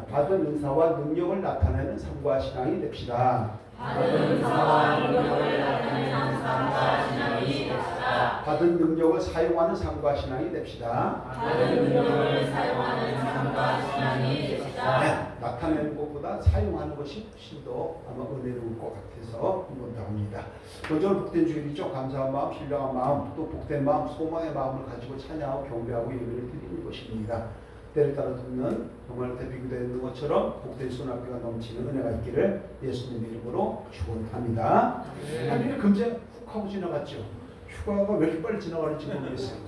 받은 은사와 능력을 나타내는 삶과 신앙이 됩시다. 받은 은사와 능력을 나타내는 삶과 신앙이 됩시다. 받은 능력을 사용하는 삶과 신앙이 됩시다. 받은 능력을 사용하는 삶과 신앙이 됩시다. 네, 나타내는 것보다 사용하는 것이 훨씬 더 아마 은혜로울 것 같아서 한번 나옵니다. 먼저 복된 주일이죠. 감사한 마음, 신령한 마음, 또 복된 마음, 소망의 마음을 가지고 찬양하고 경배하고 예배를 드리는 것입니다. 때를 따라 듣는 정말 대비되는 것처럼 복된 손앞에가 넘치는 은혜가 있기를 예수님 이름으로 축원합니다. 한 주일 금세 훅 하고 지나갔죠. 휴가가 왜 이렇게 빨리 지나가는지 모르겠어요.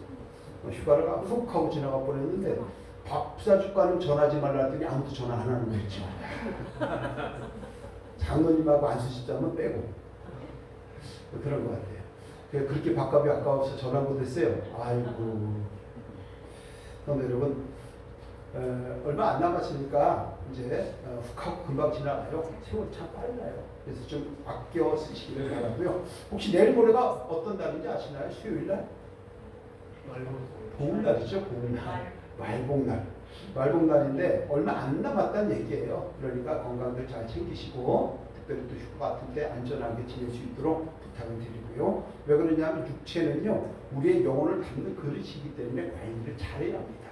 휴가를 훅 하고 지나가 버렸는데 밥 사줄까는 전화하지 말라 했더니 아무도 전화 안 하는 거 있죠. 장로님하고 안수집사는 빼고 그런 것 같아요. 그렇게 밥값이 아까워서 전화 못했어요. 아이고. 그럼 여러분 얼마 안 남았으니까 이제 훅 하고 금방 지나가요. 세월 참 빨라요. 그래서 좀 아껴 쓰시기를 바라고요. 혹시 내일 모레가 어떤 날인지 아시나요? 수요일 날? 복날이죠. 복날. 말복날. 말복날인데 얼마 안 남았다는 얘기예요. 그러니까 건강들 잘 챙기시고 특별히 또 휴가 같은 때 안전하게 지낼 수 있도록 부탁을 드리고요. 왜 그러냐면 육체는요. 우리의 영혼을 담는 그릇이기 때문에 관리를 잘해야 합니다.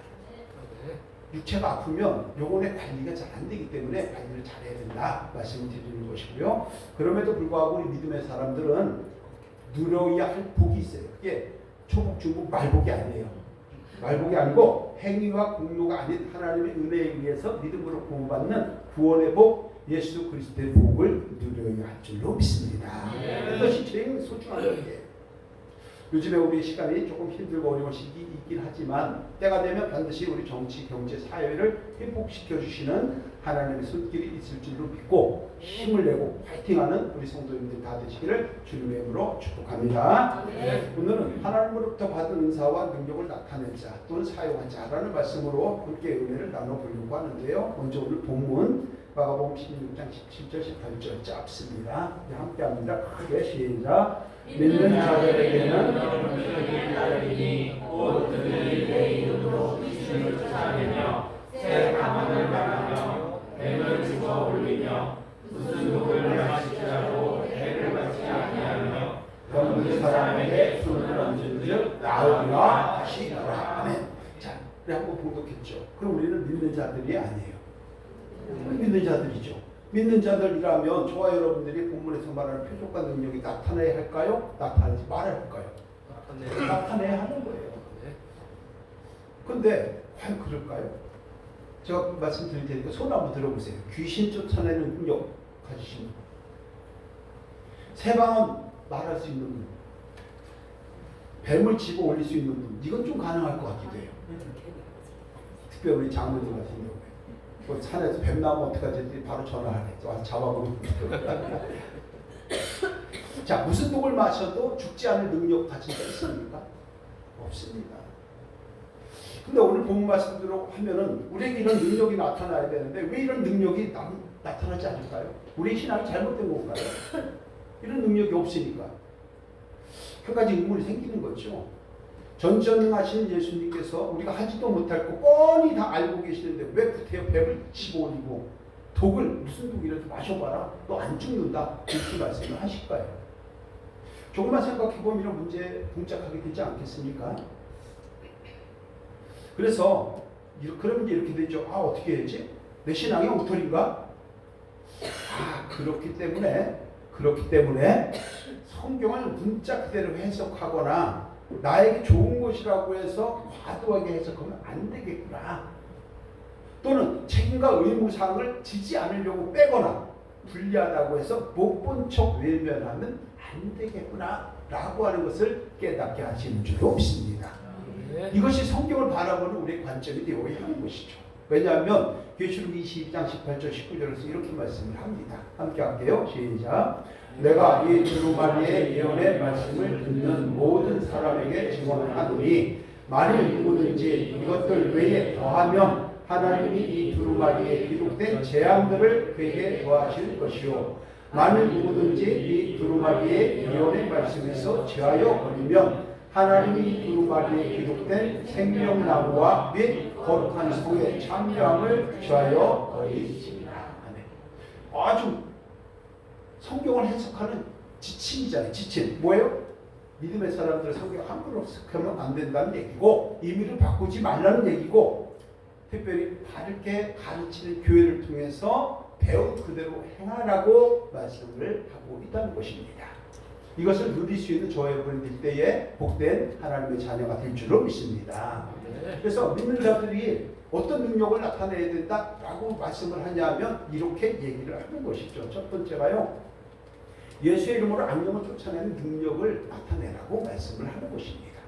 육체가 아프면 영혼의 관리가 잘 안 되기 때문에 관리를 잘해야 된다 말씀을 드리는 것이고요. 그럼에도 불구하고 우리 믿음의 사람들은 누려야 할 복이 있어요. 그게 초복, 중복, 말복이 아니에요. 말복이 아니고 행위와 공로가 아닌 하나님의 은혜에 의해서 믿음으로 구원받는 구원의 복, 예수 그리스도의 복을 누려야 할 줄로 믿습니다. 그것이 제일 소중한 일이에요. 요즘에 우리 시간이 조금 힘들고 어려운 시기 있긴 하지만 때가 되면 반드시 우리 정치, 경제, 사회를 회복시켜 주시는 하나님의 손길이 있을 줄로 믿고 힘을 내고 파이팅하는 우리 성도님들 다 되시기를 주님의 이름으로 축복합니다. 오늘은 하나님으로부터 받은 은사와 능력을 나타낸 자 또는 사용한 자라는 말씀으로 함께 은혜를 나눠보려고 하는데요. 먼저 오늘 본문 마가복음 16장 17절 18절 짧습니다. 함께합니다. 크게 시작. 믿는 자들에게는 여러분들이 따르니 곧 그들이 내 이름으로 주님을 쫓아내며 새 방언을 말하며 뱀을 죽어 올리며 무슨 독을 마시자고 해를 받지 아니하며 병든 사람에게 손을 얹은즉 나으리라 하시더라. 아멘. 자, 우리 한번 봉독했죠. 그럼 우리는 믿는 자들이 아니에요. 믿는 자들이죠. 믿는 자들이라면 저와 여러분들이 본문에서 말하는 표적과 능력이 나타나야 할까요? 나타나지 말아야 할까요? 나타내야 하는 거예요. 근데 과연 그럴까요? 제가 말씀드릴 테니까 손 한번 들어보세요. 귀신 쫓아내는 능력 가지신 분, 새 방언 말할 수 있는 분, 뱀을 집어 올릴 수 있는 분, 이건 좀 가능할 것 같기도 해요. 특별히 우리 장모님 같은 경우에 뭐 산에서 뱀 나오면 어떡하지? 바로 전화하네. 와서 잡아보면 자, 무슨 독을 마셔도 죽지 않을 능력 가진 자 있습니까? 없습니다. 근데 오늘 본문 말씀대로 하면은 우리에게 이런 능력이 나타나야 되는데 왜 이런 능력이 나타나지 않을까요? 우리 신앙이 잘못된 건가요? 이런 능력이 없으니까 한 가지 의문이 생기는 거죠. 전전능하신 예수님께서 우리가 하지도 못할 거 뻔히 다 알고 계시는데 왜 구태여 뱀을 집어올리고 독을 무슨 독이라도 마셔봐라 너 안 죽는다 이렇게 말씀을 하실까요? 조금만 생각해보면 이런 문제 봉착하게 되지 않겠습니까? 그래서 그러면 이렇게 되죠. 어떻게 해야지? 내 신앙이 엉터리인가? 그렇기 때문에 성경을 문자 그대로 해석하거나 나에게 좋은 것이라고 해서 과도하게 해석하면 안 되겠구나. 또는 책임과 의무사항을 지지 않으려고 빼거나 불리하다고 해서 못 본 척 외면하면 안 되겠구나 라고 하는 것을 깨닫게 하시는 줄로 믿습니다. 이것이 성경을 바라보는 우리의 관점이 되어야 하는 것이죠. 왜냐하면 계시록 22장 18절 19절에서 이렇게 말씀을 합니다. 함께 할게요. 시작. 내가 이 두루마리의 예언의 말씀을 듣는 모든 사람에게 증언하노니 만일 누구든지 이것들 외에 더하면 하나님이 이 두루마리에 기록된 재앙들을 그에게 더하실 것이요 만일 누구든지 이 두루마리의 예언의 말씀에서 제하여 버리면 하나님이 이 두루마리에 기록된 생명나무와 및 거룩한 성의 참여함을 취하여 버리십니다. 아멘. 아주 성경을 해석하는 지침이잖아요. 지침. 뭐예요? 믿음의 사람들은 성경 함부로 해석하면 안 된다는 얘기고 의미를 바꾸지 말라는 얘기고 특별히 바르게 가르치는 교회를 통해서 배운 그대로 행하라고 말씀을 하고 있다는 것입니다. 이것을 누릴 수 있는 저와 여러분들 때에 복된 하나님의 자녀가 될 줄로 믿습니다. 그래서 믿는 자들이 어떤 능력을 나타내야 된다라고 말씀을 하냐면 이렇게 얘기를 하는 것이죠. 첫 번째가요. 예수의 이름으로 악령을 쫓아내는 능력을 나타내라고 말씀을 하는 것입니다.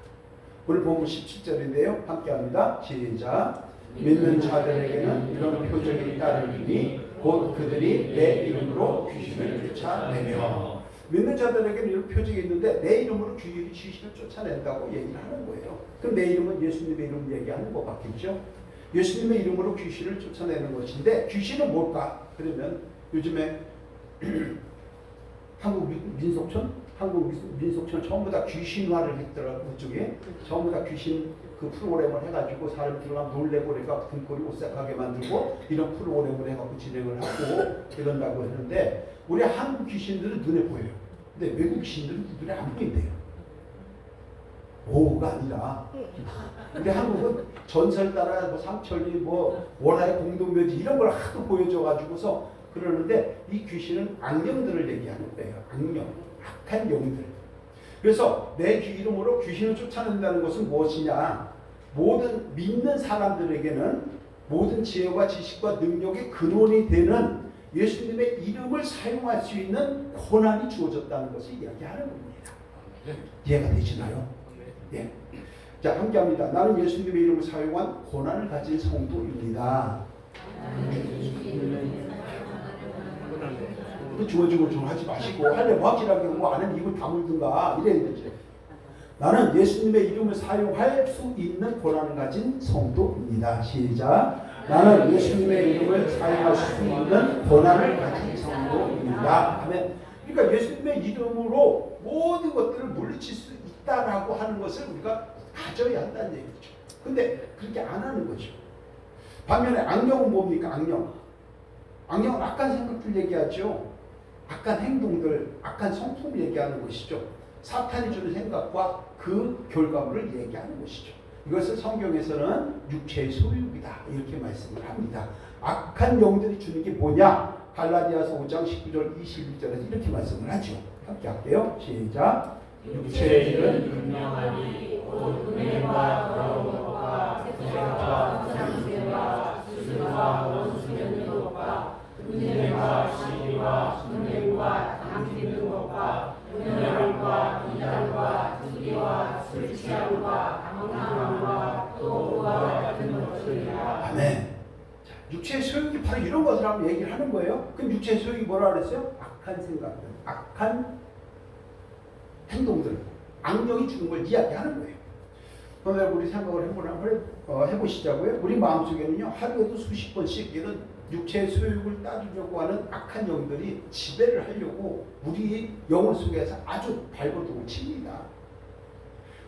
오늘 본문 17절인데요. 함께합니다. 시작. 믿는 자들에게는 이런 표적이 따르니 곧 그들이 내 이름으로 귀신을 쫓아내며 믿는 자들에게는 이런 표적이 있는데 내 이름으로 귀신을 쫓아낸다고 얘기를 하는 거예요. 그럼 내 이름은 예수님의 이름을 얘기하는 것 같겠죠? 예수님의 이름으로 귀신을 쫓아내는 것인데 귀신은 뭘까? 그러면 요즘에 한국 민속촌 전부 다 귀신화를 했더라고. 그쪽에 전부 다 귀신 그 프로그램을 해가지고 사람 들어가면 놀래고 그러니까 등골이 오싹하게 만들고 이런 프로그램을 해갖고 진행을 하고 이런다고 했는데 우리 한국 귀신들은 눈에 보여요. 근데 외국 귀신들은 눈에 안 보인대요. 오가 아니라 우리 한국은 전설 따라 뭐 삼천리 뭐 월화의 공동묘지 이런 걸 하도 보여줘가지고서 그러는데 이 귀신은 악령들을 얘기하는 거예요. 악령, 악한 영들. 그래서 내 이름으로 귀신을 쫓아낸다는 것은 무엇이냐? 모든 믿는 사람들에게는 모든 지혜와 지식과 능력의 근원이 되는 예수님의 이름을 사용할 수 있는 권한이 주어졌다는 것을 이야기하는 겁니다. 이해가 되시나요? 예. 자, 함께합니다. 나는 예수님의 이름을 사용한 권한을 가진 성도입니다. 주어지고 좀 하지 마시고 할래 확실하게 뭐 안에 입을 다물든가 이래야 되지. 나는 예수님의 이름을 사용할 수 있는 권한을 가진 성도입니다. 시작. 나는 예수님의 이름을 사용할 수 있는 권한을 가진 성도입니다. 아멘. 그러니까 예수님의 이름으로 모든 것들을 물리칠 수 있다라고 하는 것을 우리가 가져야 한다는 얘기죠. 근데 그렇게 안 하는 거죠. 반면에 악령은 뭡니까? 악령은 악한 생각들 얘기하죠. 악한 행동들, 악한 성품 얘기하는 것이죠. 사탄이 주는 생각과 그 결과물을 얘기하는 것이죠. 이것을 성경에서는 육체의 소유이다 이렇게 말씀을 합니다. 악한 영들이 주는 게 뭐냐? 갈라디아서 5장 19절 21절에서 이렇게 말씀을 하죠. 함께 할게요. 시작. 육체의 일은 분명하니 곧 은혜와 더러운 것과 부정과 상세와 수술과 원수되는 것과 은혜와 시기와 순행과 당기는 것과 은혜와 이단과 투기와 술 취함과 방탕함과 또와 같은 것들이라. 아멘. 자, 육체의 소욕이 바로 이런 것을 한번 얘기를 하는 거예요. 그럼 육체의 소욕이 뭐라 그랬어요? 악한 생각들, 악한 행동들, 악령이 주는 걸 이야기하는 거예요. 오늘 우리 생각을 해보시자고요. 우리 마음속에는요, 하루에도 수십 번씩 이런 육체의 소욕을 따르려고 하는 악한 영들이 지배를 하려고 우리 영혼 속에서 아주 발버둥을 칩니다.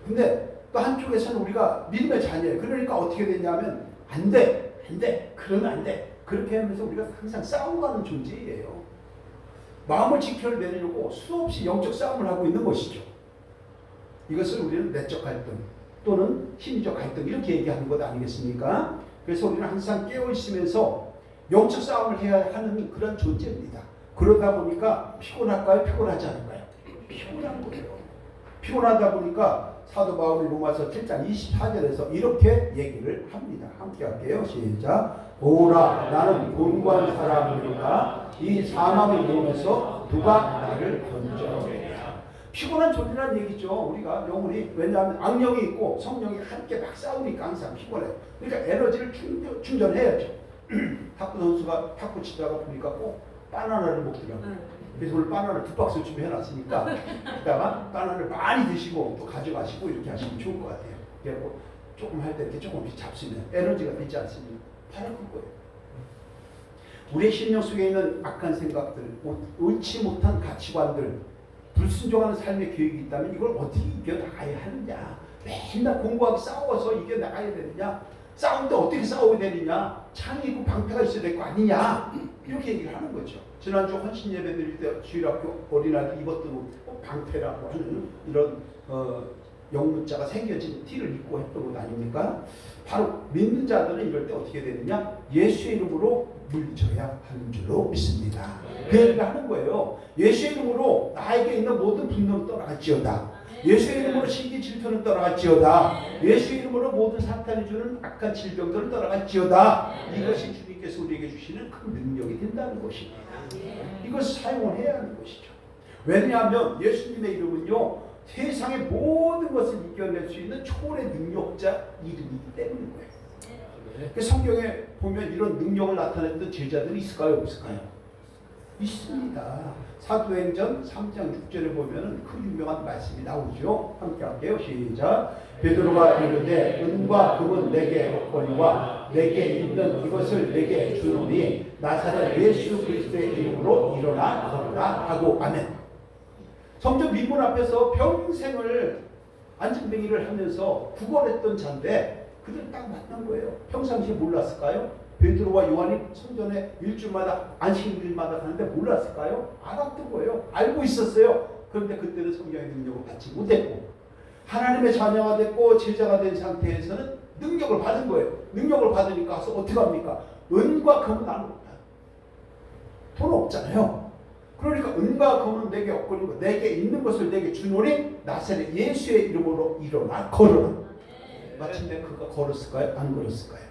근데 또 한쪽에서는 우리가 믿음의 자녀예요. 그러니까 어떻게 되냐면 안 돼, 그러면 안 돼. 그렇게 하면서 우리가 항상 싸워가는 존재예요. 마음을 지켜내려고 수없이 영적 싸움을 하고 있는 것이죠. 이것을 우리는 내적 갈등 또는 심리적 갈등 이렇게 얘기하는 것 아니겠습니까? 그래서 우리는 항상 깨어있으면서 영적 싸움을 해야 하는 그런 존재입니다. 그러다 보니까 피곤할까요? 피곤하지 않을까요? 피곤한 거예요. 피곤하다 보니까 사도 바울이 로마서 7장 24절에서 이렇게 얘기를 합니다. 함께 할게요. 시작. 오라 나는 곤고한 사람이니까 이 사망의 몸에서 누가 나를 건져내랴. 피곤한 존재라는 얘기죠. 우리가 영혼이 왜냐하면 악령이 있고 성령이 함께 막 싸우니까 항상 피곤해요. 그러니까 에너지를 충전해야죠. 탁구 선수가 탁구 치다가 보니까 꼭 바나나를 먹더라고요. 그래서 오늘 바나나 2박스 준비해놨으니까 이따가 바나나를 많이 드시고 또 가져가시고 이렇게 하시면 좋을 것 같아요. 그래서 조금 할 때 이렇게 조금씩 잡수면 에너지가 되지 않습니까? 팔을 끌 거예요. 우리의 심령 속에 있는 악한 생각들, 옳지 못한 가치관들, 불순종하는 삶의 계획이 있다면 이걸 어떻게 이겨나가야 하느냐? 맨날 공부하고 싸워서 이겨나가야 되느냐? 싸울 때 어떻게 싸워야 되느냐? 창이 있고 방패가 있어야 될 거 아니냐? 이렇게 얘기를 하는 거죠. 지난주 헌신 예배 드릴 때 주일학교 어린아이들 입었던 방패라고 하는 이런 영문자가 새겨진 티를 입고 했던 것 아닙니까? 바로 믿는 자들은 이럴 때 어떻게 되느냐? 예수의 이름으로 물리쳐야 하는 줄로 믿습니다. 그 얘기를 하는 거예요. 예수의 이름으로 나에게 있는 모든 분노는 떠나갈지어다. 예수의 이름으로 시기 질투는 떠나갈지어다. 예수의 이름으로 모든 사탄이 주는 악한 질병들은 떠나갈지어다. 이것이 주님께서 우리에게 주시는 큰 능력이 된다는 것입니다. 이것을 사용을 해야 하는 것이죠. 왜냐하면 예수님의 이름은요, 세상의 모든 것을 이겨낼 수 있는 초월의 능력자 이름이기 때문인 거예요. 그 성경에 보면 이런 능력을 나타냈던 제자들이 있을까요? 없을까요? 있습니다. 사도행전 3장 6절에 보면 그 유명한 말씀이 나오죠. 함께 할게요. 시작. 베드로가 이르되 은과 금은 내게 없거니와 내게 있는 이것을 내게 주노니 나사렛 예수 그리스도의 이름으로 일어나 걸으라 하고 아멘. 성전 민문 앞에서 평생을 안진뱅이를 하면서 구걸했던 자인데 그들 딱 만난 거예요. 평상시에 몰랐을까요? 베드로와 요한이 성전에 일주일마다 안식일마다 가는데 몰랐을까요? 알았던 거예요. 알고 있었어요. 그런데 그때는 성령의 능력을 받지 못했고 하나님의 자녀가 됐고 제자가 된 상태에서는 능력을 받은 거예요. 능력을 받으니까 가서 어떻게 합니까? 은과 금은 안 없다. 돈 없잖아요. 그러니까 은과 금은 내게 없거니와 내게 있는 것을 내게 주노니 나사렛 예수의 이름으로 일어나 걸어라. 마침내 그가 걸었을까요? 안 걸었을까요?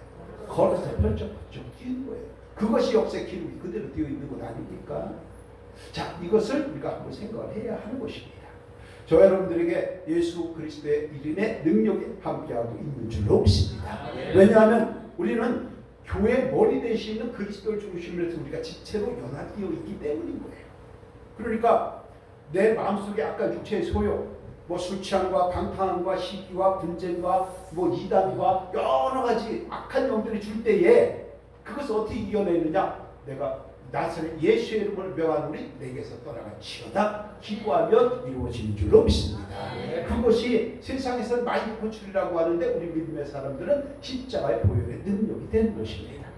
걸어서 펼쳐봤죠. 뛰는 거예요. 그것이 역사의 기록이 그대로 되어 있는 것 아닙니까? 자, 이것을 우리가 한번 생각을 해야 하는 것입니다. 저 여러분들에게 예수 그리스도의 이름의 능력이 함께하고 있는 줄로 믿습니다. 왜냐하면 우리는 교회 머리 되시는 그리스도를 중심으로 해서 우리가 지체로 연합되어 있기 때문인 거예요. 그러니까 내 마음속에 아까 육체의 소욕, 술 취함과 방탕함과 시기와 분쟁과 이단과 여러 가지 악한 영들이 줄 때에 그것을 어떻게 이겨내느냐? 내가 나사렛 예수의 이름을 명하노니 내게서 떠나갈지어다 기도하면 이루어지는 줄로 믿습니다. 그것이 세상에서 많이 고출이라고 하는데 우리 믿음의 사람들은 십자가의 보혈의 능력이 되는 것입니다.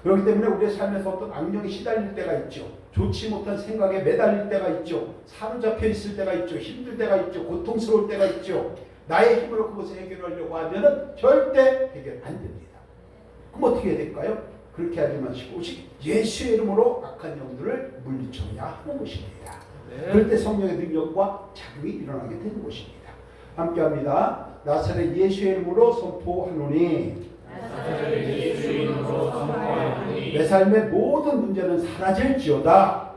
그렇기 때문에 우리의 삶에서 어떤 악령이 시달릴 때가 있죠. 좋지 못한 생각에 매달릴 때가 있죠. 사로잡혀 있을 때가 있죠. 힘들 때가 있죠. 고통스러울 때가 있죠. 나의 힘으로 그것을 해결하려고 하면 절대 해결 안 됩니다. 그럼 어떻게 해야 될까요? 그렇게 하지 마시고 예수의 이름으로 악한 영들을 물리쳐야 하는 것입니다. 그럴 때 성령의 능력과 작용이 일어나게 되는 것입니다. 함께합니다. 나사렛 예수의 이름으로 선포하노니 내 삶의 모든 문제는 사라질지어다.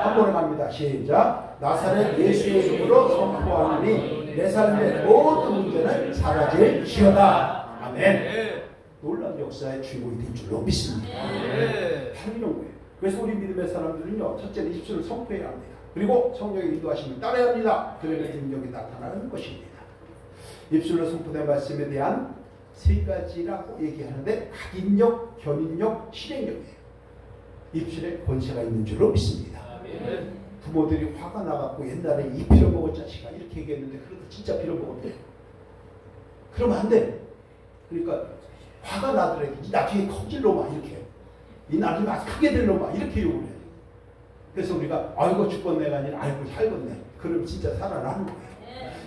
한 번에 갑니다. 시작. 나사렛 예수의 이름으로 선포하노니 내 삶의 모든 문제는 사라질지어다. 아멘. 놀라운 역사의 주인공이 된 줄로 믿습니다. 바로 이런 거예요. 그래서 우리 믿음의 사람들은요, 첫째는 입술을 선포해야 합니다. 그리고 성령의 인도하심을 따라야 합니다. 그러면 능력이 나타나는 것입니다. 입술로 선포된 말씀에 대한 세 가지라고 얘기하는데 각인력, 견인력, 실행력이에요. 입술에 권세가 있는 줄로 믿습니다. 부모들이 화가 나갖고 옛날에 이 빌어먹을 자식아 이렇게 얘기했는데 그래도 진짜 빌어먹었대. 그러면 안 돼. 그러니까 화가 나더라도 이 나중에 커질 놈아 이렇게. 이 나중에 아주 크게 될 놈아 이렇게 욕을 해요. 그래서 우리가 아이고 죽겠네가 아니라 아이고 살겠네. 그럼 진짜 살아나는 거예요.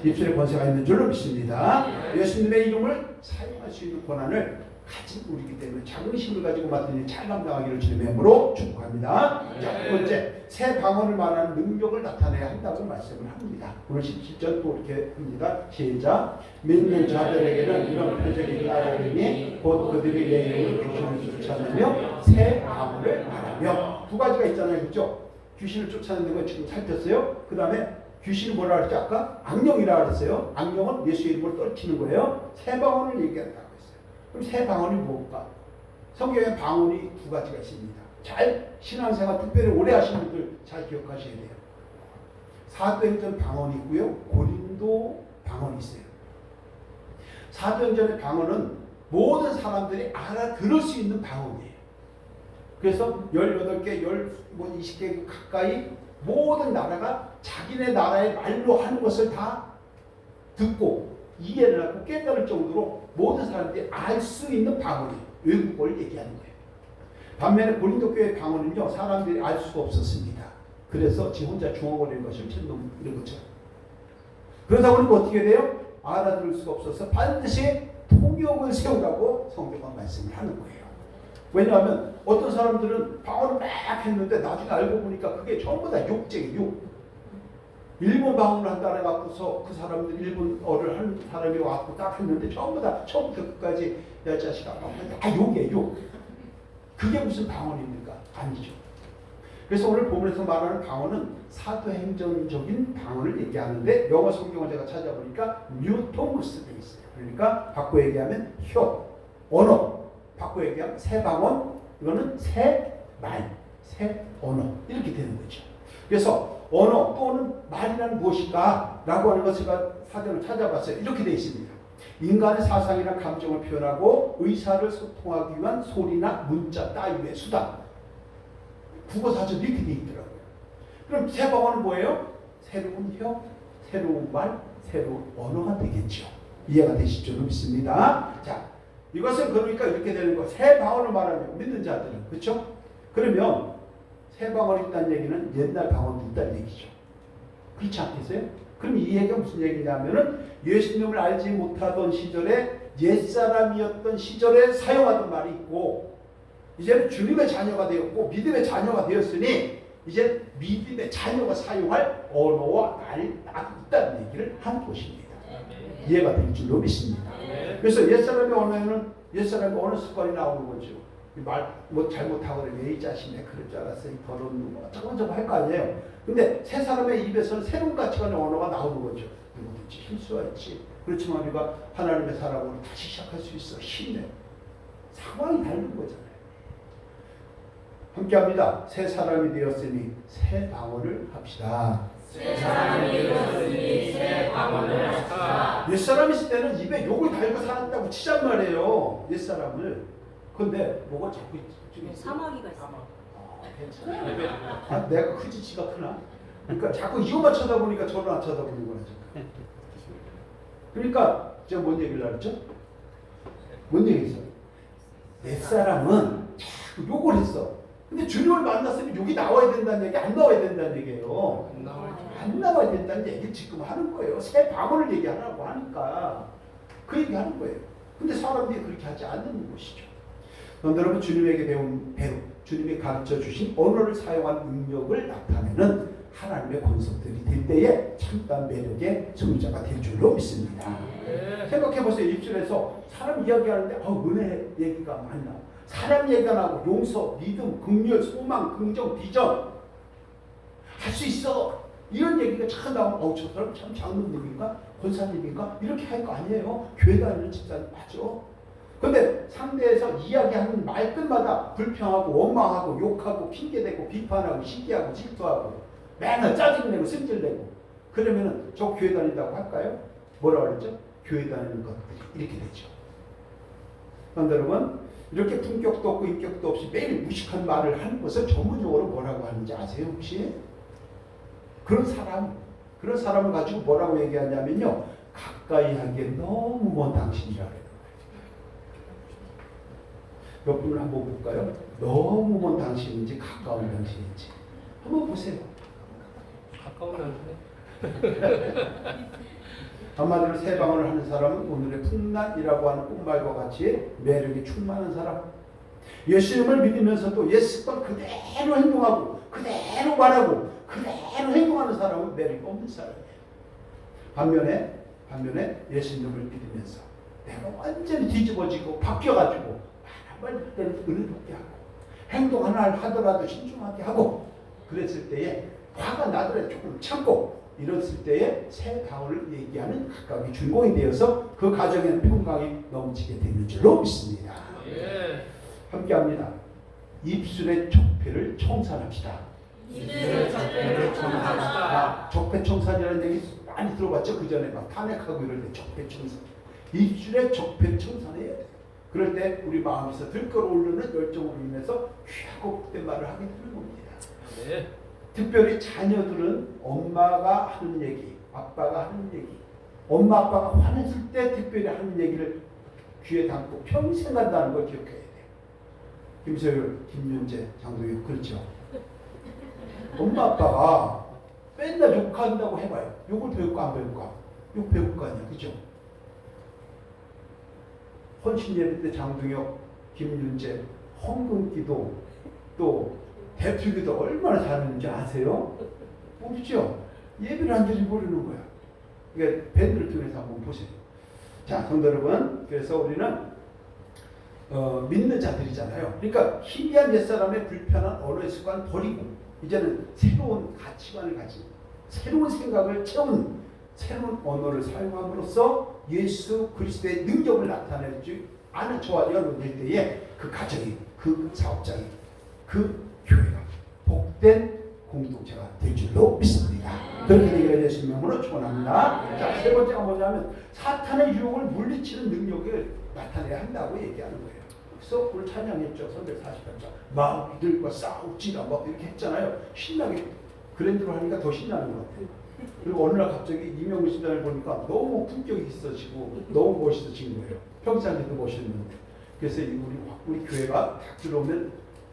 입술에 권세가 있는 줄로 믿습니다. 예수님의 이름을 사용할 수 있는 권한을 가진 우리이기 때문에 자긍심을 가지고 맡은 일 잘 감당하기를 주님의 이름으로 축복합니다. 자, 두 번째, 새 방언을 말하는 능력을 나타내야 한다고 말씀을 합니다. 오늘 17절 또 이렇게 합니다. 시작. 믿는 자들에게는 이런 표적이 따르니 곧 그들이 내 이름으로 귀신을 쫓아내며 새 방언을 말하며. 두 가지가 있잖아요. 그렇죠? 귀신을 쫓아내는 거 지금 살폈어요. 그 다음에 귀신이 뭐라 그랬죠? 아까 악령이라 그랬어요. 악령은 예수의 이름을 떨치는 거예요. 새 방언을 얘기한다고 했어요. 그럼 새 방언이 뭘까? 성경에 방언이 두 가지가 있습니다. 잘 신앙생활 특별히 오래 하신 분들 잘 기억하셔야 돼요. 사도행전 방언이 있고요. 고린도 방언이 있어요. 사도행전의 방언은 모든 사람들이 알아들을 수 있는 방언이에요. 그래서 18개, 20개 가까이 모든 나라가 자기네 나라의 말로 하는 것을 다 듣고 이해를 하고 깨달을 정도로 모든 사람들이 알 수 있는 방언이에요. 외국어를 얘기하는 거예요. 반면에 고린도 교회 방언은요, 사람들이 알 수가 없었습니다. 그래서 지 혼자 중얼거리는 것을 쳤는 이런 거죠. 그러다 보니까 어떻게 돼요? 알아들을 수가 없어서 반드시 통역을 세우라고 성경은 말씀을 하는 거예요. 왜냐하면 어떤 사람들은 방언을 막 했는데 나중에 알고 보니까 그게 전부 다 욕쟁이, 욕. 일본 방언을 한다 해갖고서 그 사람들 일본어를 하는 사람이 와갖고 딱 했는데 전부 다 처음부터 끝까지 야 자식아 다 욕이에요, 욕. 그게 무슨 방언입니까? 아니죠. 그래서 오늘 본문에서 말하는 방언은 사도행전적인 방언을 얘기하는데 영어 성경을 제가 찾아보니까 뉴통스 되어 있어요. 그러니까 바꿔 얘기하면 혀, 언어, 바꿔 얘기하면 새 방언, 이거는 새 말, 새 언어 이렇게 되는 거죠. 그래서 언어 또는 말이란 무엇일까? 라고 하는 것을 제가 사전을 찾아봤어요. 이렇게 되어 있습니다. 인간의 사상이나 감정을 표현하고 의사를 소통하기 위한 소리나 문자 따위의 수단. 국어사전 이렇게 되어 있더라고요. 그럼 새 방언은 뭐예요? 새로운 혀, 새로운 말, 새로운 언어가 되겠죠. 이해가 되시죠? 믿습니다. 자, 이것은 그러니까 이렇게 되는 거. 새 방언을 말하면 믿는 자들은 그렇죠? 그러면 새 방언이 있다는 얘기는 옛날 방언도 있다는 얘기죠. 그렇지 않겠어요? 그럼 이 얘기가 무슨 얘기냐면은 예수님을 알지 못하던 시절에 옛사람이었던 시절에 사용하던 말이 있고 이제는 주님의 자녀가 되었고 믿음의 자녀가 되었으니 이제 믿음의 자녀가 사용할 언어와 말이 있다는 얘기를 하는 것입니다. 이해가 될 줄로 믿습니다. 그래서 옛사람의 언어에는 옛사람의 언어 습관이 나오는 거죠. 말 뭐 잘못하고 그러면 이 자식네 그럴 줄 알았어 이 더러운 놈아 저거 할 거 아니에요. 근데 새 사람의 입에서는 새로운 가치관의 언어가 나오는 거죠. 누구든지 실수했지. 그렇지만 우리가 하나님의 사람으로 다시 시작할 수 있어. 힘내. 상황이 다른 거잖아요. 함께합니다. 새 사람이 되었으니 새 방언을 합시다. 새 사람이 되었으니 새 방언을 합시다. 옛사람 있을 때는 입에 욕을 달고 살았다고 치잔 말이에요. 옛사람을. 근데 뭐가 자꾸 사마귀가 있어. 아, 내가 크지 지가 크나? 그러니까 자꾸 이거만 쳐다보니까 저를 안 쳐다보는 거라 지금. 그러니까 제가 뭔 얘기를 하랬죠? 뭔 얘기했어요? 옛사람은 자꾸 욕을 했어. 근데 주님을 만났으면 욕이 나와야 된다는 얘기, 안 나와야 된다는 얘기예요. 안 나와야 된다는 얘기 지금 하는 거예요. 새 방언을 얘기하라고 하니까 그 얘기 하는 거예요. 근데 사람들이 그렇게 하지 않는 것이죠. 여러분 주님에게 배운 배로 주님이 가르쳐 주신 언어를 사용한 능력을 나타내는 하나님의 권속들이 될 때에 참다운 매력의 소유자가 될 줄로 믿습니다. 생각해보세요. 입술에서 사람 이야기하는데 은혜 얘기가 많이 나와. 사람 얘기가 나고 용서, 믿음, 긍휼, 소망, 긍정, 비전 할 수 있어. 이런 얘기가 참 나오면 저 사람 참 장로님인가? 권사님인가? 이렇게 할 거 아니에요. 교회 다니는 집사님 맞죠? 근데 상대에서 이야기하는 말끝마다 불평하고 원망하고 욕하고 핑계대고 비판하고 시기하고 질투하고 맨날 짜증내고 승질내고 그러면은 저 교회 다닌다고 할까요? 뭐라고 그랬죠? 교회 다니는 것들이 이렇게 되죠. 그런데 여러분 이렇게 품격도 없고 인격도 없이 매일 무식한 말을 하는 것을 전문용어로 뭐라고 하는지 아세요 혹시? 그런 사람을 가지고 뭐라고 얘기하냐면요 가까이 하기에 너무 먼 당신이라 그래요. 몇 분을 한번 볼까요? 너무 먼 당신인지 가까운 당신인지 한번 보세요. 가까운 당신에 한마디로 새 방언을 하는 사람은 오늘의 풍란이라고 하는 꽃말과 같이 매력이 충만한 사람. 예수님을 믿으면서도 옛 습관 그대로 행동하고 그대로 말하고 그대로 행동하는 사람은 매력이 없는 사람이에요. 반면에 예수님을 믿으면서 내가 완전히 뒤집어지고 바뀌어가지고 말할 때는 은혜롭게 하고 행동 하나 하더라도 신중하게 하고 그랬을 때에 화가 나더라도 조금 참고 이랬을 때에 새 방언을 얘기하는 각각의 주인공이 되어서 그 가정에는 평강이 넘치게 되는 줄로 믿습니다. 함께합니다. 입술의 적폐를 청산합시다. 입술의 적폐를 청산합시다. 적폐청산이라는 얘기 많이 들어봤죠? 그 전에 막 탄핵하고 이럴 때 적폐청산. 입술의 적폐를 청산해야 돼. 그럴 때 우리 마음에서 들끓어오르는 열정으로 인해서 귀하고 복된 말을 하게 되는 겁니다. 특별히 자녀들은 엄마가 하는 얘기, 아빠가 하는 얘기, 엄마 아빠가 화냈을 때 특별히 하는 얘기를 귀에 담고 평생 간다는 걸 기억해야 돼요. 김소율, 김윤재, 장도윤 그렇죠. 엄마 아빠가 맨날 욕한다고 해봐요. 욕을 배울까 안 배울까? 욕 배울 거 아니야. 그죠? 헌신예배 때 장동혁, 김윤재, 헌금기도 또 대표기도 얼마나 잘하는지 아세요? 모르죠? 예배를 한 줄이 모르는 거야. 그러니까 밴드를 통해서 한번 보세요. 자, 성도 여러분, 그래서 우리는 믿는 자들이잖아요. 그러니까 희미한 옛사람의 불편한 언어의 습관 버리고 이제는 새로운 가치관을 가진 새로운 생각을 채운 새로운 언어를 사용함으로써 예수 그리스도의 능력을 나타내지 않은 저와 여러분들 때에 그 가정이, 그 사업장이, 그 교회가 복된 공동체가 될 줄로 믿습니다. 그렇게 되기를 예수님의 이름으로 축원합니다. 자, 세 번째가 뭐냐면 사탄의 유혹을 물리치는 능력을 나타내야 한다고 얘기하는 거예요. 그래서 오늘 찬양했죠. 348장 마귀들과 싸우지라 막 이렇게 했잖아요. 신나게 그랜드로 하니까 더 신나는 것 같아요. 그리고 어느 날 갑자기 이명우 신단을 보니까 너무 품격이 있어지고 너무 멋있어진 거예요. 평상시에도 멋있는데. 그래서 우리 교회가 딱 들어오면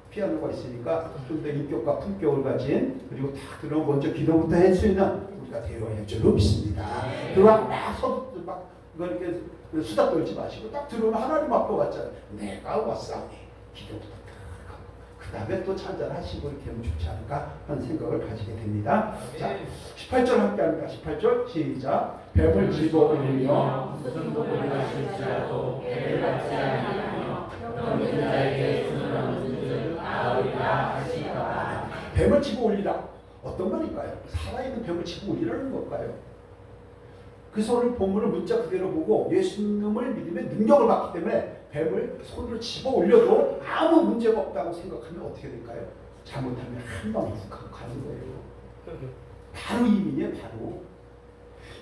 피아노가 있으니까 좀 더 인격과 품격을 가진, 그리고 딱 들어오면 먼저 기도부터 할 수 있는 우리가 되어야 할 줄로 믿습니다. 그리고 막 서도 막 이렇게 수다 떨지 마시고 딱 들어오면 하나님 앞에 왔잖아요. 내가 왔사오니 기도부터 딱 하고 그 다음에 또 찬잔하시고 이렇게 하면 좋지 않을까 하는 생각을 가지게 됩니다. 자, 18절 함께 합니다. 18절 시작. 뱀을 집어올리며 무슨 복을 하실지라도 배를 받지 아니하며 병든 자에게 주는 음식을 나으리라 하시더라. 뱀을 집어올리라. 어떤 말일까요? 살아있는 뱀을 집어올리라는 걸까요? 그래서 오늘 본문을 문자 그대로 보고 예수님을 믿으면 능력을 받기 때문에 뱀을 손으로 집어 올려도 아무 문제가 없다고 생각하면 어떻게 될까요? 잘못하면 한 방에 훅 가는 거예요. 바로 이민이에요. 바로.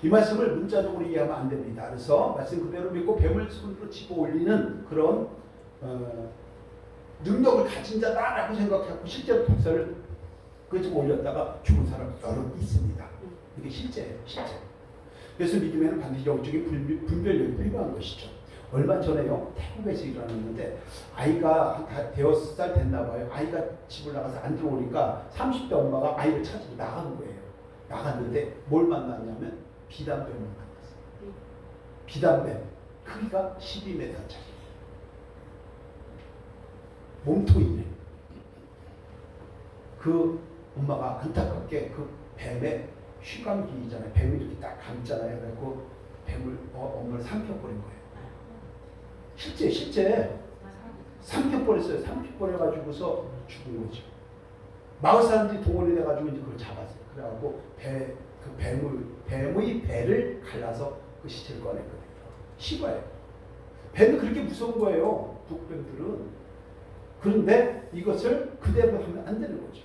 이 말씀을 문자적으로 이해하면 안 됩니다. 그래서 말씀 그대로 믿고 뱀을 손으로 집어 올리는 그런 능력을 가진 자다라고 생각하고 실제로 독사를 그 집어 올렸다가 죽은 사람 여러 있습니다. 이게 실제예요. 실제. 그래서 믿음에는 반드시 영적인 분별력이 필요한 것이죠. 얼마 전에요, 태국에서 일어났는데 아이가 한 대여섯 살 됐나 봐요. 아이가 집을 나가서 안 들어오니까 30대 엄마가 아이를 찾으러 나간 거예요. 나갔는데 뭘 만났냐면 비단뱀을 만났어요. 비단뱀 크기가 12m짜리 몸통이네. 그 엄마가 안타깝게 그 뱀의 휘감기잖아요. 뱀이 이렇게 딱 감잖아요. 그래서 뱀을 엄마를 삼켜버린 거예요. 실제 삼켜버렸어요. 삼켜버려가지고서 죽은 거죠. 마을 사람들이 동원이 돼가지고 이제 그걸 잡았어요. 그래갖고 뱀의 배를 갈라서 그 시체를 꺼냈거든요. 실화예요. 뱀이 그렇게 무서운 거예요. 독뱀들은. 그런데 이것을 그대로 하면 안 되는 거죠.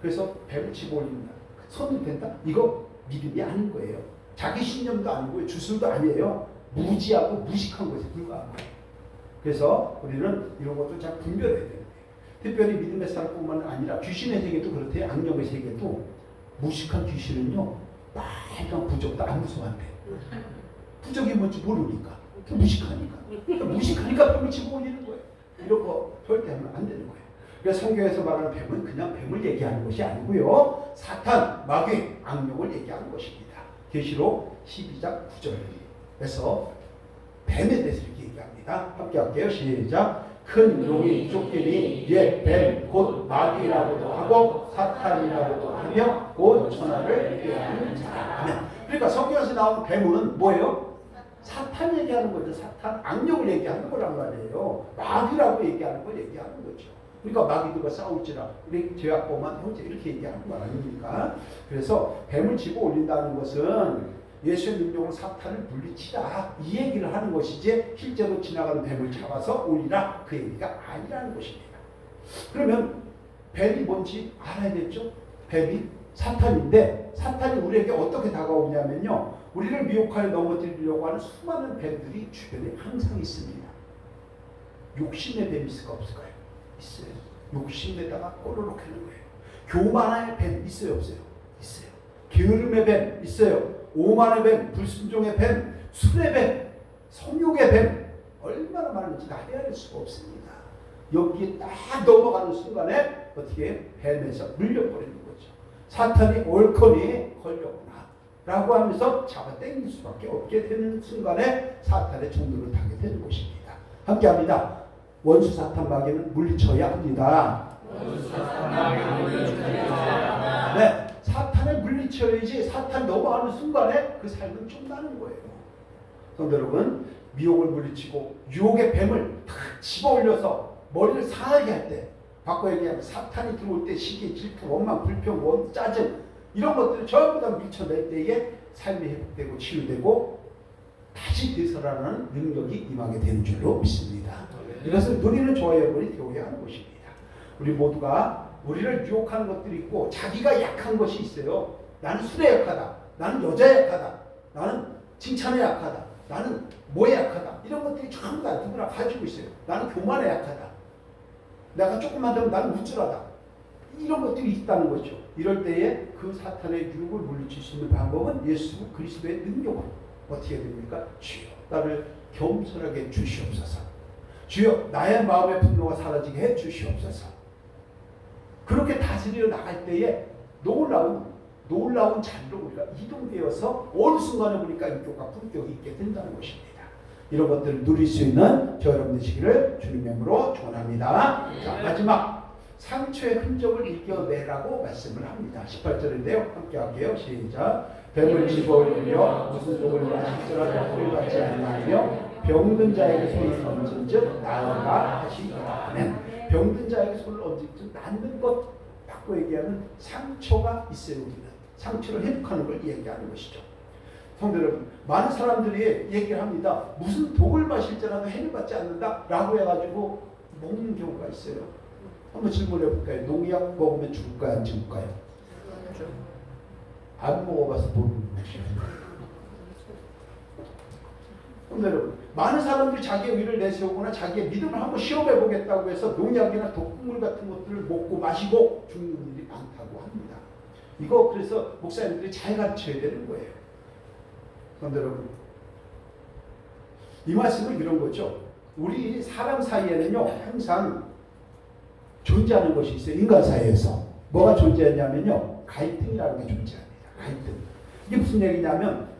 그래서 뱀을 집어올린다. 손이 된다? 이거 믿음이 아닌 거예요. 자기 신념도 아니고 주술도 아니에요. 무지하고 무식한 것에 불과한 거예요. 그래서 우리는 이런 것도 잘 분별해야 되는데, 특별히 믿음의 사람뿐만 아니라 귀신의 세계도 그렇대요. 악령의 세계도 무식한 귀신은요, 빨간 부적도 안 무서워한대. 부적이 뭔지 모르니까. 무식하니까. 무식하니까 뱀을 집어올리는 거예요. 이런 거 절대 하면 안 되는 거예요. 그래서 성경에서 말하는 뱀은 그냥 뱀을 얘기하는 것이 아니고요. 사탄, 마귀, 악령을 얘기하는 것입니다. 계시록 12장 9절에서 뱀에 대해서 이렇게 얘기합니다. 함께 할게요. 시작. 큰 용이 쫓기니 옛 뱀 곧 마귀라고도 하고 사탄이라고도 하며 곧 천하를 얘기하는 자라. 그러니까 성경에서 나온 뱀은 뭐예요? 사탄 얘기하는 거죠. 사탄, 악령을 얘기하는 거란 말이에요. 마귀라고 얘기하는 걸 얘기하는 거죠. 그러니까 마귀들과 싸울지라 우리 죄악범한 형제 이렇게 얘기하는 거 아닙니까? 그래서 뱀을 집어 올린다는 것은 예수의 능력으로 사탄을 물리치라 이 얘기를 하는 것이지 실제로 지나가는 뱀을 잡아서 올리라 그 얘기가 아니라는 것입니다. 그러면 뱀이 뭔지 알아야겠죠? 뱀이 사탄인데 사탄이 우리에게 어떻게 다가오냐면요, 우리를 미혹하여 넘어뜨리려고 하는 수많은 뱀들이 주변에 항상 있습니다. 욕심의 뱀이 있을까 없을까요? 있어요. 욕심에다가 꼬르륵 하는 거예요. 교만의 뱀 있어요 없어요? 있어요. 게으름의 뱀 있어요. 오만의 뱀, 불순종의 뱀, 술의 뱀, 성욕의 뱀 얼마나 많은지 다 헤아릴 수가 없습니다. 여기에 딱 넘어가는 순간에 어떻게 뱀에서 물려버리는 거죠. 사탄이 옳거니 걸렸구나 라고 하면서 잡아 당길 수밖에 없게 되는 순간에 사탄의 종로를 타게 되는 것입니다. 함께합니다. 원수 사탄 마귀는 물리쳐야 합니다. 네, 사탄을 물리쳐야지 사탄 넘어가는 순간에 그 삶은 끝나는 거예요. 성도 여러분, 미혹을 물리치고 유혹의 뱀을 탁 집어올려서 머리를 상하게 할 때, 바꿔 얘기하면 사탄이 들어올 때 시기, 질투, 원망, 불평, 원, 짜증 이런 것들을 전부 다 밀쳐낼 때에 삶이 회복되고 치유되고 다시 되살아나는 능력이 임하게 되는 줄로 믿습니다. 이것을 누리는 저와 여러분이 배워야 하는 것입니다. 우리 모두가 우리를 유혹하는 것들이 있고 자기가 약한 것이 있어요. 나는 술에 약하다. 나는 여자에 약하다. 나는 칭찬에 약하다. 나는 뭐에 약하다. 이런 것들이 전부 다 누구나 가지고 있어요. 나는 교만에 약하다. 내가 조금만 되면 나는 우쭐하다. 이런 것들이 있다는 거죠. 이럴 때에 그 사탄의 유혹을 물리칠 수 있는 방법은 예수 그리스도의 능력으로 어떻게 됩니까? 주여 나를 겸손하게 주시옵소서. 주여 나의 마음의 분노가 사라지게 해 주시옵소서. 그렇게 다스려 나갈 때에 놀라운 자리로 우리가 이동되어서 어느 순간에 보니까 인격과 품격이 있게 된다는 것입니다. 이런 것들을 누릴 수 있는 저 여러분 되시기를 주님의 이름으로 축원합니다. 자, 마지막 상처의 흔적을 이겨내라고 말씀을 합니다. 18절인데요. 함께 할게요. 시작. 뱀을 집어올려 무슨 독을 마실지라도 소리받지 아니하며 병든 자에게 손을 얹은즉 나으라 하시니라. 아멘. 병든 자에게 손을 얹은즉 낫는 것 바꿔 얘기하면 상처가 있어요. 우리는 상처를 회복하는 걸 얘기하는 것이죠. 성도 여러분, 많은 사람들이 얘기를 합니다. 무슨 독을 마실지라도 해를 받지 않는다 라고 해가지고 먹는 경우가 있어요. 한번 질문해 볼까요? 농약 먹으면 죽을까요? 안 죽을까요? 안 먹어봐서 모르는 것이에요. 여러분, 많은 사람들이 자기의 의를 내세우거나 자기의 믿음을 한번 시험해 보겠다고 해서 농약이나 독극물 같은 것들을 먹고 마시고 죽는 일이 많다고 합니다. 이거 그래서 목사님들이 잘 가르쳐야 되는 거예요. 그런데 여러분, 이 말씀은 이런 거죠. 우리 사람 사이에는요 항상 존재하는 것이 있어요. 인간 사이에서 뭐가 존재하냐면요 갈등이라는 게 존재합니다. 갈등. 이게 무슨 얘기냐면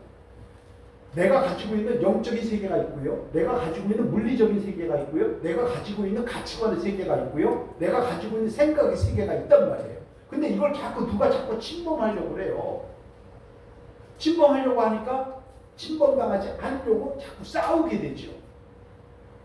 내가 가지고 있는 영적인 세계가 있고요. 내가 가지고 있는 물리적인 세계가 있고요. 내가 가지고 있는 가치관의 세계가 있고요. 내가 가지고 있는 생각의 세계가 있단 말이에요. 근데 이걸 누가 자꾸 침범하려고 그래요. 침범하려고 하니까 침범당하지 않으려고 자꾸 싸우게 되죠.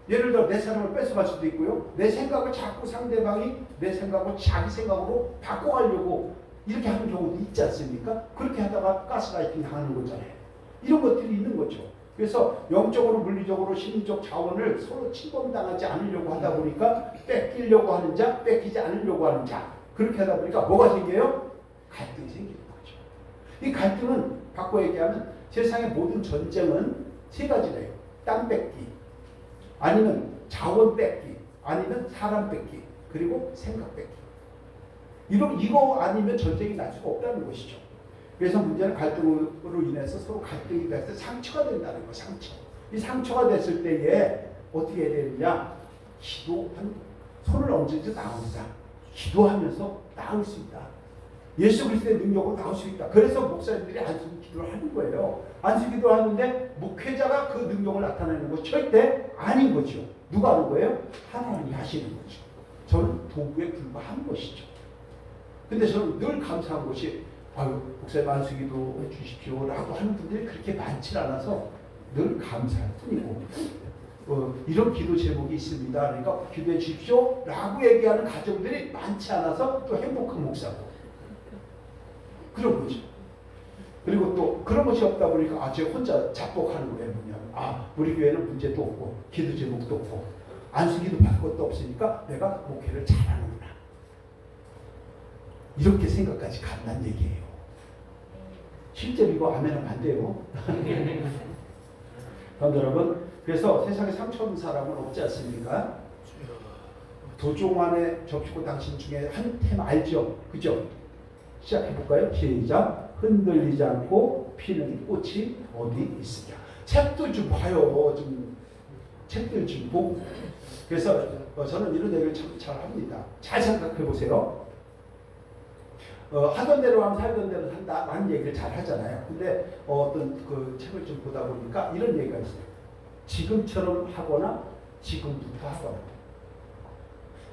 예를 들어 내 사람을 뺏어갈 수도 있고요. 내 생각을 자꾸 상대방이 내 생각을 자기 생각으로 바꿔가려고 이렇게 하는 경우도 있지 않습니까? 그렇게 하다가 가스라이팅 당하는 거잖아요. 이런 것들이 있는 거죠. 그래서 영적으로 물리적으로 심리적 자원을 서로 침범당하지 않으려고 하다 보니까 뺏기려고 하는 자, 뺏기지 않으려고 하는 자, 그렇게 하다 보니까 뭐가 생겨요? 갈등이 생기는 거죠. 이 갈등은 바꿔 얘기하면 세상의 모든 전쟁은 세 가지래요. 땅 뺏기, 아니면 자원 뺏기, 아니면 사람 뺏기, 그리고 생각 뺏기. 이거 아니면 전쟁이 날 수가 없다는 것이죠. 그래서 문제는 갈등으로 인해서 서로 갈등이 돼서 상처가 된다는 거, 상처. 이 상처가 됐을 때에 어떻게 해야 되느냐? 기도하는, 손을 얹어서 나온다. 기도하면서 나올 수 있다. 예수 그리스도의 능력으로 나올 수 있다. 그래서 목사님들이 안수 기도를 하는 거예요. 안수 기도를 하는데 목회자가 그 능력을 나타내는 것 절대 아닌 거죠. 누가 하는 거예요? 하나님이 하시는 거죠. 저는 도구에 불과한 것이죠. 근데 저는 늘 감사한 것이 아유, 목사님 안수 기도 해주십시오 라고 하는 분들이 그렇게 많지 않아서 늘 감사할 뿐이고 이런 기도 제목이 있습니다. 그러니까 기도해 주십시오 라고 얘기하는 가정들이 많지 않아서 또 행복한 목사고 그런 거죠. 그리고 또 그런 것이 없다 보니까 제가 혼자 자복하는 거예요. 뭐냐면 우리 교회는 문제도 없고 기도 제목도 없고 안수 기도 받을 것도 없으니까 내가 목회를 잘하는구나. 이렇게 생각까지 간다는 얘기예요. 실제로 이거 아멘하면 안 돼요. 그런데 여러분, 그래서 세상에 상처 없는 사람은 없지 않습니까? 도종환의 접시고 당신 중에 한 템 알죠? 그죠? 시작해볼까요? 시작. 흔들리지 않고 피는 꽃이 어디 있으랴. 책도 좀 봐요. 좀 책들 좀 보고. 그래서 저는 이런 얘기를 참 잘 합니다. 잘 생각해 보세요. 하던 대로 하면 살던 대로 산다 라는 얘기를 잘 하잖아요. 근데 어떤 그 책을 좀 보다 보니까 이런 얘기가 있어요. 지금처럼 하거나 지금부터 하거나,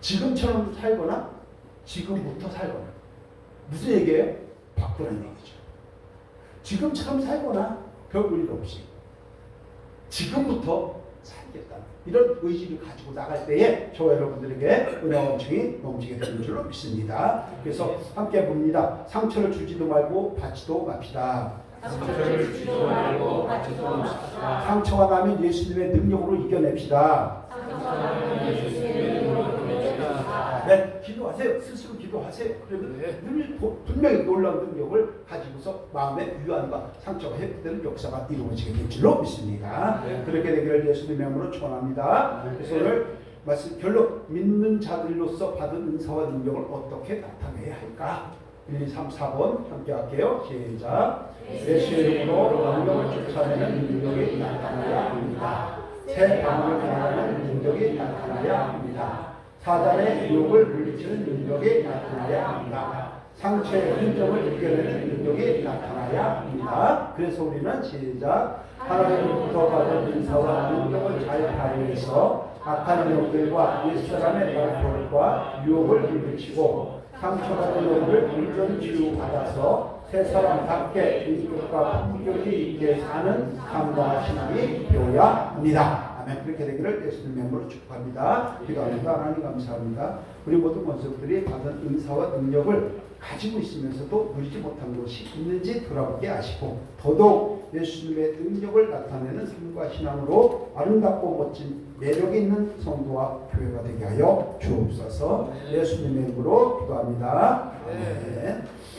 지금처럼 살거나 지금부터 살거나. 무슨 얘기예요? 바꾸라는 얘기죠. 지금처럼 살거나 별 일 없이 지금부터 살겠다. 이런 의지를 가지고 나갈 때에 저와 여러분들에게 은혜와 은총이 넘치게 되는 줄로 믿습니다. 그래서 함께 봅니다. 상처를 주지도 말고 받지도 맙시다. 상처를 주지도 말고 받지도 맙시다. 상처가 나면 예수님의 능력으로 이겨냅시다. 네, 기도하세요. 스스로 기도하세요. 그러면 늘 분명히 놀라운 능력을 가지고서 마음의 유한과 상처가 회복되는 역사가 이루어지게 될 줄로 믿습니다. 그렇게 되기를 예수님의 이름으로 축원합니다. 그래서 오늘 말씀 결론, 믿는 자들로서 받은 은사와 능력을 어떻게 나타내야 할까? 1, 2, 3, 4번 함께 할게요. 시작. 예수의 이름으로 왕명을 쫓아내는 능력이 나타나야 합니다. 새 방언을 전하는 능력이 나타나야 합니다. 사단의 유혹을 물리치는 능력이 나타나야 합니다. 상처의 흔적을 이겨내는 능력이 나타나야 합니다. 그래서 우리는 시작. 하나님부터 받은 은사와 능력을 잘 발휘해서 악한 영들과 옛사람의 말벌과 유혹을 물리치고 상처받은 영을 온전히 치유받아서 새 사람답게 인격과 품격이 있게 사는 감당한 신앙이 되어야 합니다. 아멘. 그렇게 되기를 예수님의 이름으로 축복합니다. 기도합니다. 하나님 감사합니다. 우리 모든 권속들이 받은 은사와 능력을 가지고 있으면서도 누리지 못한 것이 있는지 돌아보게 하시고 더더욱 예수님의 능력을 나타내는 삶과 신앙으로 아름답고 멋진 매력이 있는 성도와 교회가 되게 하여 주옵소서. 예수님의 이름으로 기도합니다. 아멘.